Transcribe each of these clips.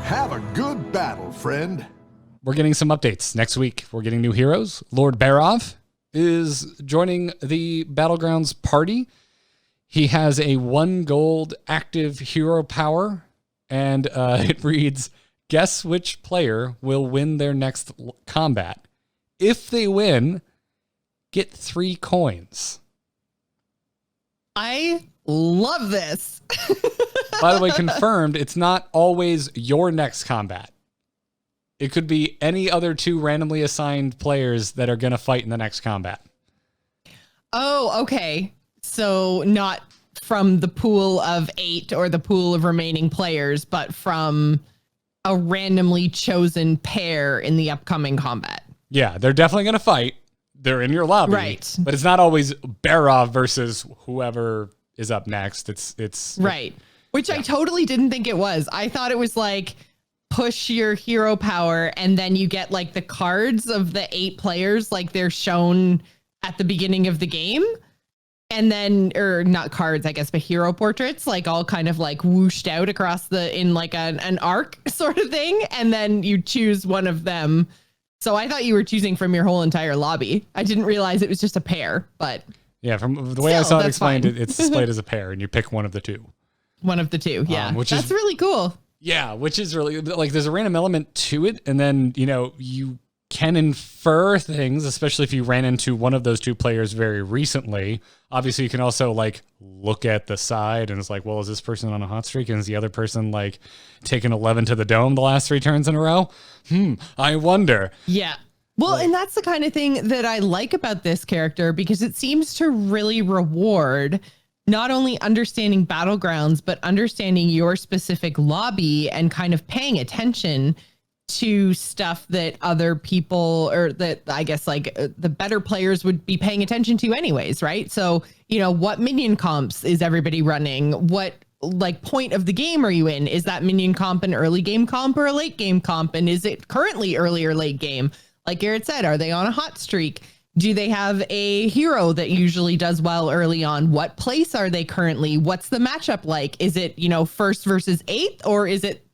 Have a good battle, friend. We're getting some updates next week. We're getting new heroes. Lord Barov is joining the Battlegrounds party. He has a 1 gold active hero power, and it reads, guess which player will win their next combat. If they win, get 3 coins. I love this. By the way, confirmed, it's not always your next combat. It could be any other 2 randomly assigned players that are going to fight in the next combat. Oh, okay. So not from the pool of 8 or the pool of remaining players, but from a randomly chosen pair in the upcoming combat. Yeah, they're definitely going to fight. They're in your lobby. Right. But it's not always Barov versus whoever is up next. It's right. Which I totally didn't think it was. I thought it was like push your hero power and then you get like the cards of the 8 players like they're shown at the beginning of the game. And then, or not cards, I guess, but hero portraits, like all kind of like whooshed out across in like an arc sort of thing. And then you choose one of them. So I thought you were choosing from your whole entire lobby. I didn't realize it was just a pair, but. Yeah, from the way I saw it explained, it's displayed as a pair and you pick one of the 2. One of the 2, yeah. That's really cool. Yeah, which is really, like, there's a random element to it. And then, you can infer things, especially if you ran into one of those 2 players very recently. Obviously, you can also, like, look at the side and it's like, well, is this person on a hot streak? And is the other person, like, taking 11 to the dome the last 3 turns in a row? I wonder. Yeah. Well, and that's the kind of thing that I like about this character because it seems to really reward not only understanding Battlegrounds, but understanding your specific lobby and kind of paying attention to stuff that other people or that I guess like the better players would be paying attention to anyways, right? So, what minion comps is everybody running? What like point of the game are you in? Is that minion comp an early game comp or a late game comp? And is it currently early or late game? Like Garrett said, are they on a hot streak? Do they have a hero that usually does well early on? What place are they currently? What's the matchup like? Is it, 1st versus 8th or is it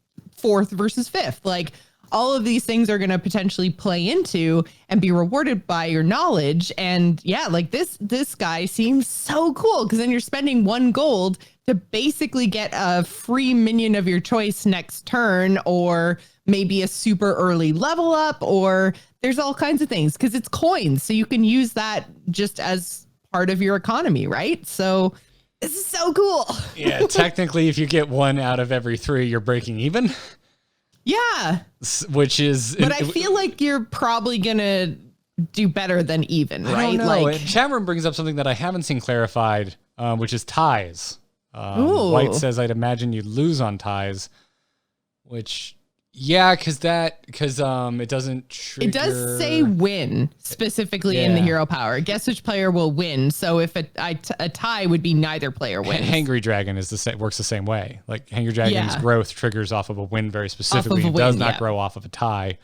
4th versus 5th? Like all of these things are going to potentially play into and be rewarded by your knowledge. And yeah, like this guy seems so cool because then you're spending 1 gold to basically get a free minion of your choice next turn, or maybe a super early level up, or there's all kinds of things because it's coins. So you can use that just as part of your economy, right? So this is so cool. Yeah, technically, if you get 1 out of every 3, you're breaking even. Yeah. Which is... But I feel like you're probably going to do better than even, right? I don't know. Like, chat room brings up something that I haven't seen clarified, which is ties. White says, I'd imagine you'd lose on ties, which... Yeah, because it doesn't trigger... It does say win specifically in the hero power. Guess which player will win. So if a tie would be neither player wins. Hangry Dragon works the same way. Like Hangry Dragon's growth triggers off of a win very specifically. It does not grow off of a tie.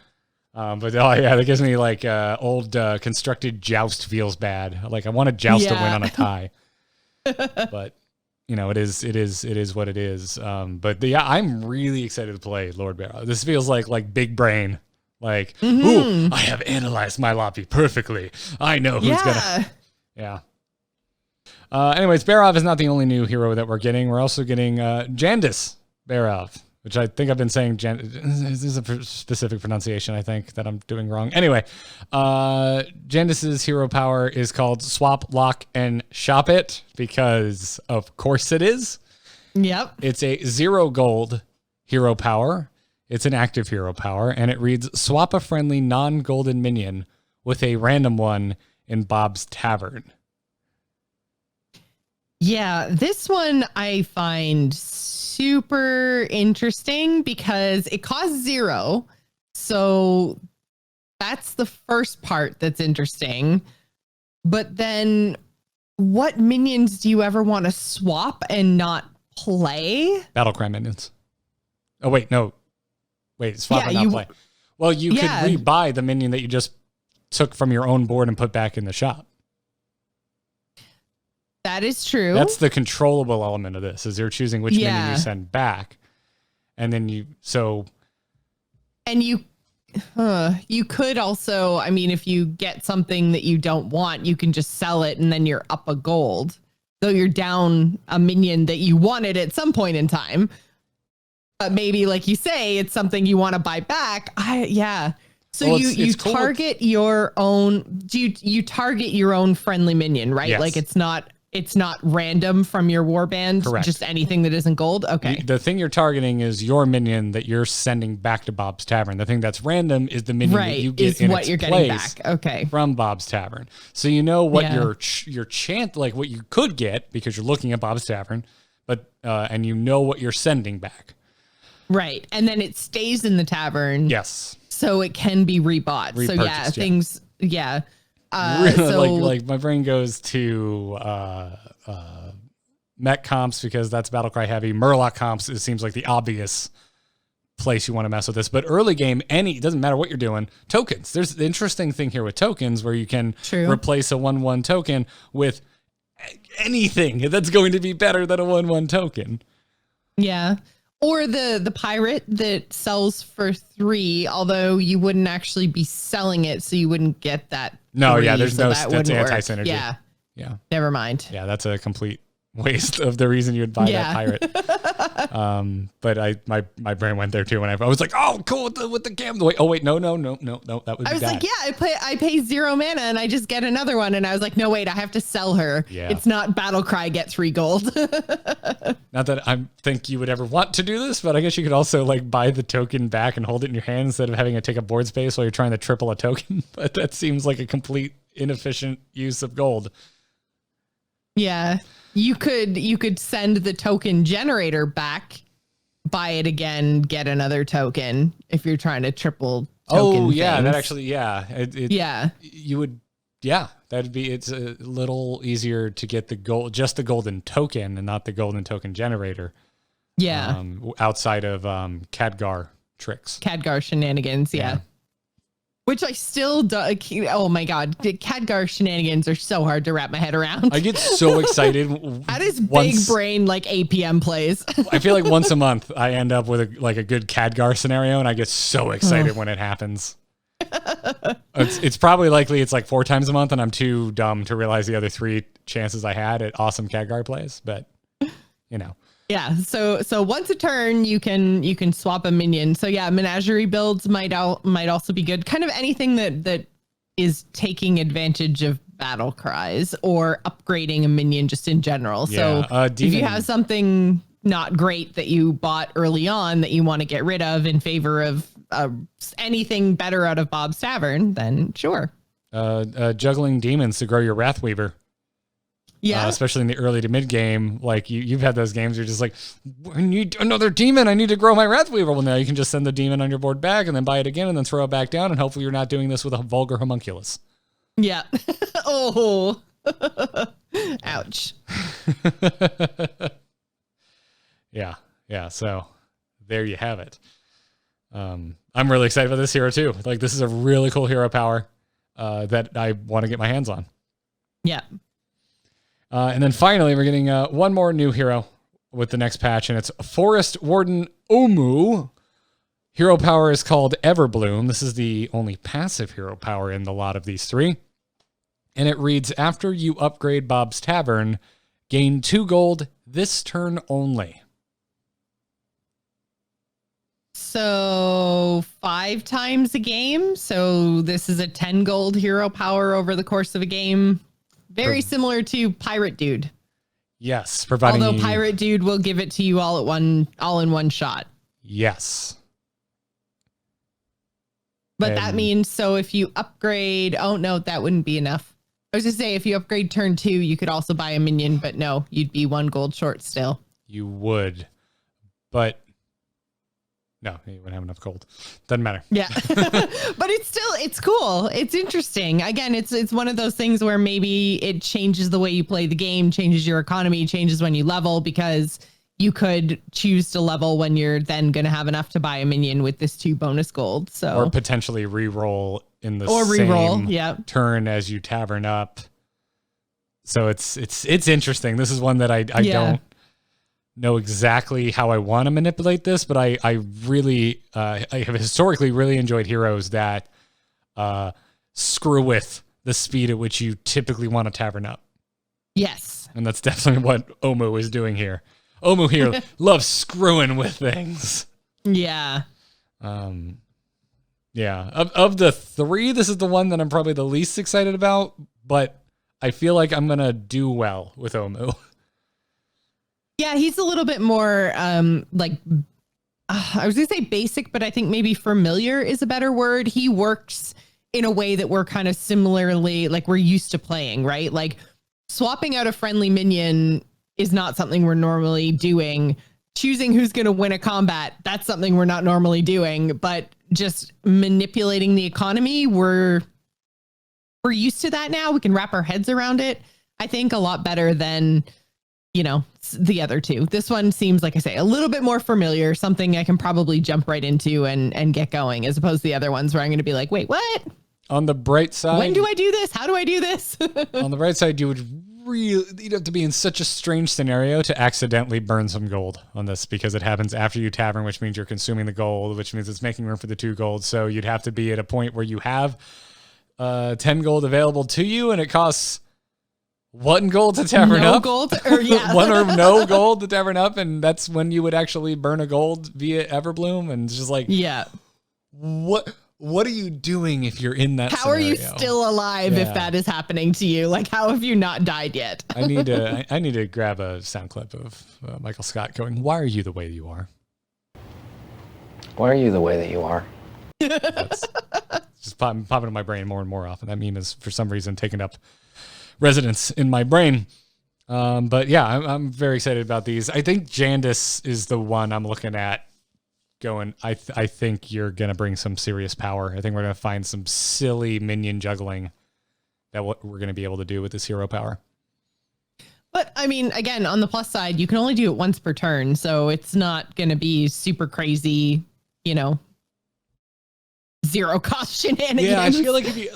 But that gives me like old constructed joust feels bad. Like I want a joust to win on a tie. But it is what it is. But I'm really excited to play Lord Barrow. This feels like big brain. Like, ooh, I have analyzed my lobby perfectly. I know who's gonna. Yeah. Anyways, Barov is not the only new hero that we're getting. We're also getting Jandis Barov, which I think I've been saying. This is a specific pronunciation, I think, that I'm doing wrong. Anyway, Jandis's hero power is called Swap, Lock, and Shop It, because of course it is. Yep. It's a 0 gold hero power. It's an active hero power, and it reads, swap a friendly non-golden minion with a random one in Bob's Tavern. Yeah, this one I find super interesting because it costs 0. So that's the first part that's interesting. But then what minions do you ever want to swap and not play? Battlecry minions. Oh, wait, no. Wait, swap and not play. Well, you could rebuy the minion that you just took from your own board and put back in the shop. That is true. That's the controllable element of this, is you're choosing which minion you send back. And then you could also, I mean, if you get something that you don't want, you can just sell it and then you're up a gold. Though you're down a minion that you wanted at some point in time. But maybe, like you say, it's something you want to buy back. So well, you cool target your own. You target your own friendly minion, right? Yes. Like it's not random from your warband. Correct. Just anything that isn't gold. Okay. The thing you're targeting is your minion that you're sending back to Bob's Tavern. The thing that's random is the minion that you get in what you're getting back. Okay. From Bob's Tavern. So you know what your chance, like what you could get because you're looking at Bob's Tavern, but and you know what you're sending back. Right, and then it stays in the tavern. Yes. So it can be rebought. So things. Yeah. So like my brain goes to mech comps because that's Battlecry heavy. Murloc comps, it seems like the obvious place you want to mess with this. But early game, it doesn't matter what you're doing. Tokens. There's the interesting thing here with tokens where you can replace a 1/1 token with anything that's going to be better than a 1/1 token. Yeah. Or the pirate that sells for 3, although you wouldn't actually be selling it, so you wouldn't get that. No, 3, there's so that's anti-synergy. Yeah. Never mind. Yeah, that's a complete waste of the reason you would buy that pirate. But my brain went there too when I was like, oh, cool with the cam. Oh wait, no, that would be I was bad. like, I pay 0 mana and I just get another one, and I was like, no wait, I have to sell her. Yeah. It's not Battlecry get 3 gold. Not that I think you would ever want to do this, but I guess you could also like buy the token back and hold it in your hand instead of having it take up board space while you're trying to triple a token. But that seems like a complete inefficient use of gold. Yeah. You could send the token generator back, buy it again, get another token if you're trying to triple token things. That actually, you would, that'd be, it's a little easier to get the gold, just the golden token and not the golden token generator. Yeah. Outside of Khadgar tricks. Khadgar shenanigans, yeah. Which I still do. Oh my God. The Khadgar shenanigans are so hard to wrap my head around. I get so excited. That is big brain, like APM plays. I feel like once a month I end up with a good Khadgar scenario and I get so excited when it happens. It's probably likely it's like 4 times a month and I'm too dumb to realize the other 3 chances I had at awesome Khadgar plays, but you know. Yeah, so once a turn you can swap a minion. So yeah, menagerie builds might also be good. Kind of anything that is taking advantage of battle cries or upgrading a minion just in general. Yeah, so if you have something not great that you bought early on that you want to get rid of in favor of anything better out of Bob's Tavern, then sure. Juggling demons to grow your Wrathweaver. Yeah, especially in the early to mid game, like you've had those games. You're just like, I need another demon. I need to grow my Wrathweaver. Well, now you can just send the demon on your board back and then buy it again and then throw it back down. And hopefully you're not doing this with a vulgar homunculus. Yeah. Oh, ouch. Yeah. So there you have it. I'm really excited about this hero too. Like this is a really cool hero power that I want to get my hands on. Yeah. And then finally, we're getting one more new hero with the next patch, and it's Forest Warden Omu. Hero power is called Everbloom. This is the only passive hero power in the lot of these 3. And it reads, after you upgrade Bob's Tavern, gain 2 gold this turn only. So 5 times a game. So this is a 10 gold hero power over the course of a game. Very similar to Pirate Dude. Yes, providing. Although Pirate Dude will give it to you all in one shot. Yes. But that means so if you upgrade, oh no, that wouldn't be enough. I was just say if you upgrade turn 2, you could also buy a minion, but no, you'd be 1 gold short still. You would, but no, you wouldn't have enough gold. Doesn't matter. Yeah. But it's cool. It's interesting. Again, it's one of those things where maybe it changes the way you play the game, changes your economy, changes when you level, because you could choose to level when you're then going to have enough to buy a minion with this 2 bonus gold. So or potentially re-roll in the same turn as you tavern up. So it's interesting. This is one that I don't know exactly how I want to manipulate this, but I have historically really enjoyed heroes that screw with the speed at which you typically want to tavern up. Yes. And that's definitely what Omu is doing here. Omu here loves screwing with things. Yeah. Yeah. Of the three, this is the one that I'm probably the least excited about, but I feel like I'm going to do well with Omu. Yeah, he's a little bit more I was going to say basic, but I think maybe familiar is a better word. He works in a way that we're kind of similarly, like we're used to playing, right? Like swapping out a friendly minion is not something we're normally doing. Choosing who's going to win a combat, that's something we're not normally doing, but just manipulating the economy, we're used to that now. We can wrap our heads around it, I think, a lot better than, the other two. This one seems, like I say, a little bit more familiar, something I can probably jump right into and get going, as opposed to the other ones where I'm going to be like, wait, what? On the bright side, when do I do this? How do I do this? On the bright side, you'd have to be in such a strange scenario to accidentally burn some gold on this, because it happens after you tavern, which means you're consuming the gold, which means it's making room for the 2 gold. So you'd have to be at a point where you have 10 gold available to you, and it costs 1 gold to tavern up. Gold, or 1 or no gold to tavern up, and that's when you would actually burn a gold via Everbloom. And it's just like, what are you doing if you're in that How scenario? are you still alive if that is happening to you? Like, how have you not died yet? I need to grab a sound clip of Michael Scott going, "Why are you the way you are? Why are you the way that you are?" That's just popping in my brain more and more often. That meme is, for some reason, taking up residence in my brain. But yeah, I'm very excited about these. I think Jandis is the one I'm looking at going, I think you're going to bring some serious power. I think we're going to find some silly minion juggling that what we're going to be able to do with this hero power. But I mean, again, on the plus side, you can only do it once per turn. So it's not going to be super crazy, zero cost shenanigans. Yeah, I feel like if you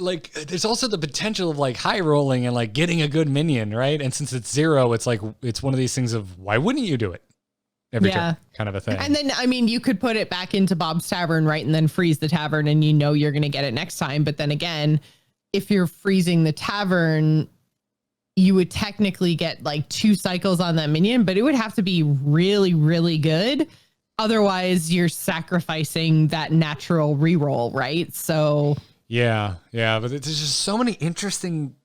there's also the potential of like high rolling and like getting a good minion, right? And since it's 0, it's like, it's one of these things of, why wouldn't you do it every turn, kind of a thing. And then, I mean, you could put it back into Bob's Tavern, right? And then freeze the tavern, and you're going to get it next time. But then again, if you're freezing the tavern, you would technically get like 2 cycles on that minion, but it would have to be really, really good. Otherwise, you're sacrificing that natural reroll, right? So yeah, but there's just so many interesting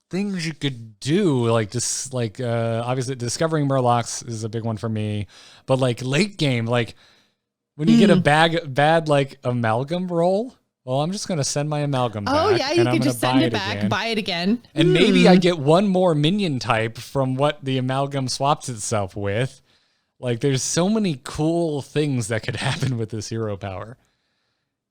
things you could do. Obviously discovering Murlocs is a big one for me, but like late game, like when you get a bad like amalgam roll, well, I'm just gonna send my amalgam back. Oh yeah, you could just send it back, buy it again, and maybe I get 1 more minion type from what the amalgam swaps itself with. Like, there's so many cool things that could happen with this hero power.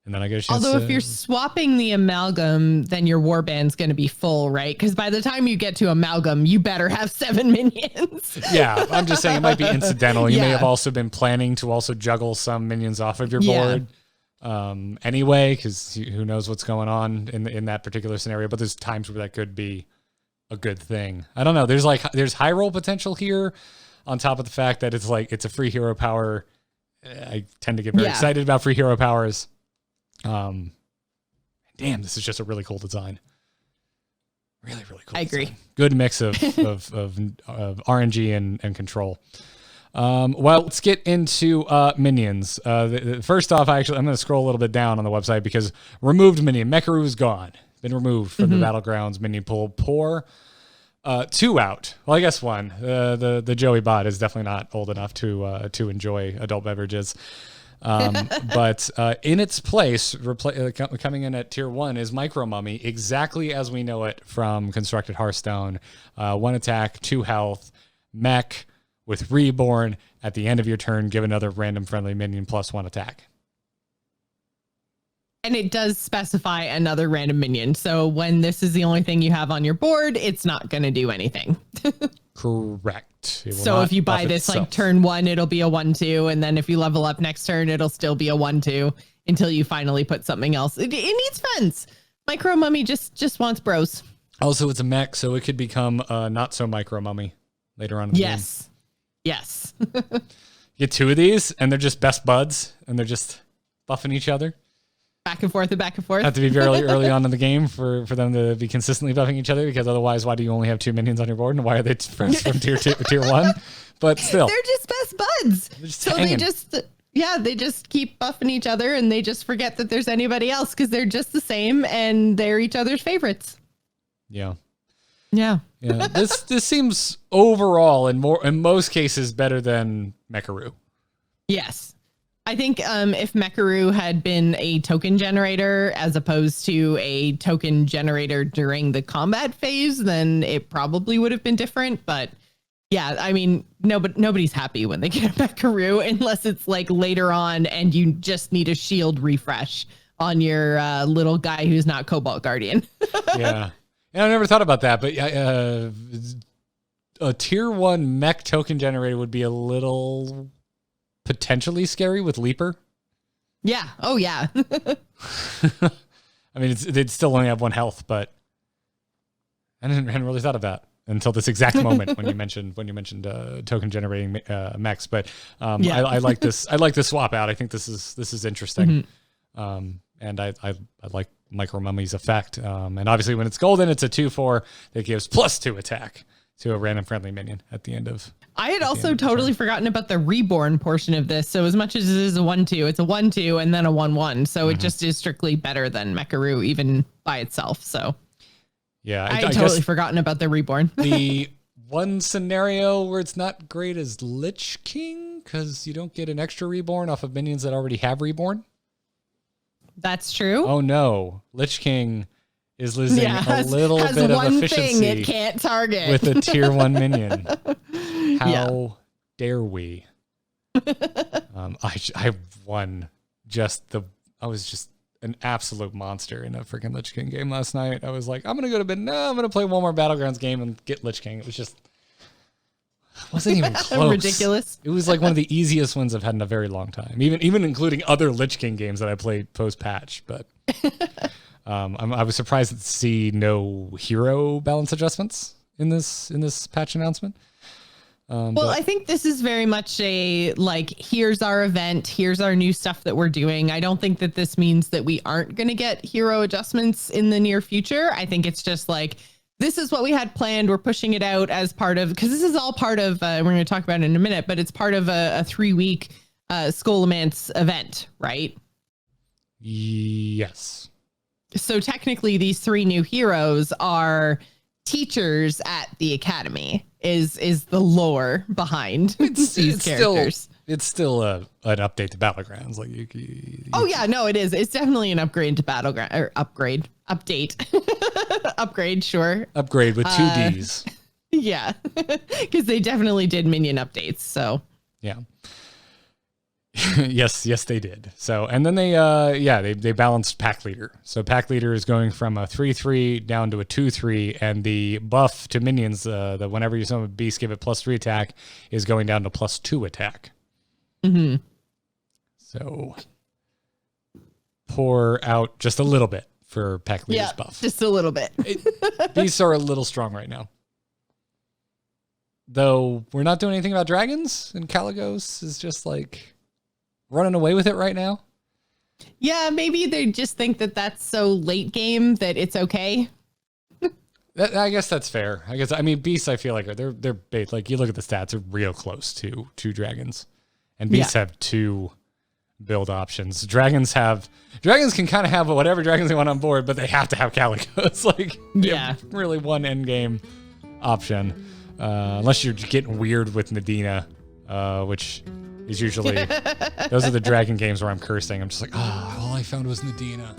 And then I get a chance. Although if you're swapping the amalgam, then your warband's going to be full, right? Because by the time you get to amalgam, you better have 7 minions. Yeah, I'm just saying it might be incidental. You may have also been planning to also juggle some minions off of your board anyway, because who knows what's going on in that particular scenario. But there's times where that could be a good thing. I don't know. There's high roll potential here, on top of the fact that it's a free hero power. I tend to get very excited about free hero powers. Damn, this is just a really cool design. Really, really cool. I agree. Design. Good mix of RNG and control. Well, let's get into minions. First off, I'm going to scroll a little bit down on the website because removed minion. Mekaru is gone. Been removed from the Battlegrounds minion pool. Poor. 2 out. Well, I guess 1. The Joey bot is definitely not old enough to enjoy adult beverages. But in its place, coming in at tier 1 is Micro Mummy, exactly as we know it from Constructed Hearthstone. 1 attack, 2 health, mech with Reborn. At the end of your turn, give another random friendly minion plus 1 attack. And it does specify another random minion. So when this is the only thing you have on your board, it's not going to do anything. Correct. So if you buy this like turn 1, it'll be a 1/2. And then if you level up next turn, it'll still be a 1/2 until you finally put something else. It needs fence. Micro Mummy just wants bros. Also, it's a mech, so it could become a not so micro mummy later on in the game. Yes. Get 2 of these, and they're just best buds, and they're just buffing each other. Back and forth and back and forth. Have to be very early on in the game for them to be consistently buffing each other, because otherwise, why do you only have 2 minions on your board, and why are they from tier 1? But still. They're just best buds. So hanging. They just keep buffing each other, and they just forget that there's anybody else because they're just the same, and they're each other's favorites. Yeah. This seems overall in most cases better than Mekaru. Yes. I think if Mekaru had been a token generator as opposed to a token generator during the combat phase, then it probably would have been different. But yeah, I mean, nobody's happy when they get a Mekaru unless it's like later on and you just need a shield refresh on your little guy who's not Cobalt Guardian. Yeah, I never thought about that, but a tier 1 mech token generator would be a little potentially scary with Leaper. Yeah. Oh, yeah. I mean, they'd still only have 1 health, but I hadn't really thought of that until this exact moment when you mentioned token generating mechs. But I like this. I like this swap out. I think this is interesting. Mm-hmm. And I like Micro Mummy's effect. And obviously when it's golden, it's a 2/4 that gives +2 attack to a random friendly minion at the end of. I had also totally forgotten about the reborn portion of this. So as much as it is a 1/2, it's a 1/2 and then a 1/1. So it just is strictly better than Mekaru even by itself. So yeah, I had totally forgotten about the reborn. The one scenario where it's not great is Lich King, because you don't get an extra reborn off of minions that already have reborn. That's true. Oh no, Lich King is losing a little bit of efficiency thing it can't target with a tier 1 minion. How dare we? I won I was just an absolute monster in a freaking Lich King game last night. I was like, I'm gonna go to bed. No, I'm gonna play one more Battlegrounds game and get Lich King. It was just wasn't even close. Ridiculous. It was like one of the easiest ones I've had in a very long time. Even including other Lich King games that I played post patch. But I was surprised to see no hero balance adjustments in this patch announcement. I think this is very much a like, here's our event, here's our new stuff that we're doing. I don't think that this means that we aren't going to get hero adjustments in the near future. I think it's just like, this is what we had planned. We're pushing it out as part of, because this is all part of, we're going to talk about it in a minute, but it's part of a 3-week Skullomance event, right? Yes. So technically these 3 new heroes are teachers at the academy is the lore behind these characters. It's still an update to Battlegrounds. Like oh yeah, no, it is. It's definitely an upgrade to Battleground or update. Upgrade, sure. Upgrade with 2 Ds. Yeah, because they definitely did minion updates. So yeah. yes, they did. So, and then they balanced pack leader. So pack leader is going from a 3/3 down to a 2/3, and the buff to minions, that whenever you summon a beast, give it +3 attack, is going down to +2 attack. Mm-hmm. So pour out just a little bit for pack leader's buff. Just a little bit. Beasts are a little strong right now. Though we're not doing anything about dragons, and Caligos is just like running away with it right now. Yeah, maybe they just think that that's so late game that it's okay. I guess that's fair. I mean, beasts, I feel like they're bait. Like you look at the stats, they're real close to 2 dragons, and beasts have 2 build options. Dragons can kind of have whatever dragons they want on board, but they have to have Caligos. Like really one end game option, unless you're getting weird with Nadina, which is usually those are the dragon games where I'm cursing. I'm just like, all I found was Nadina.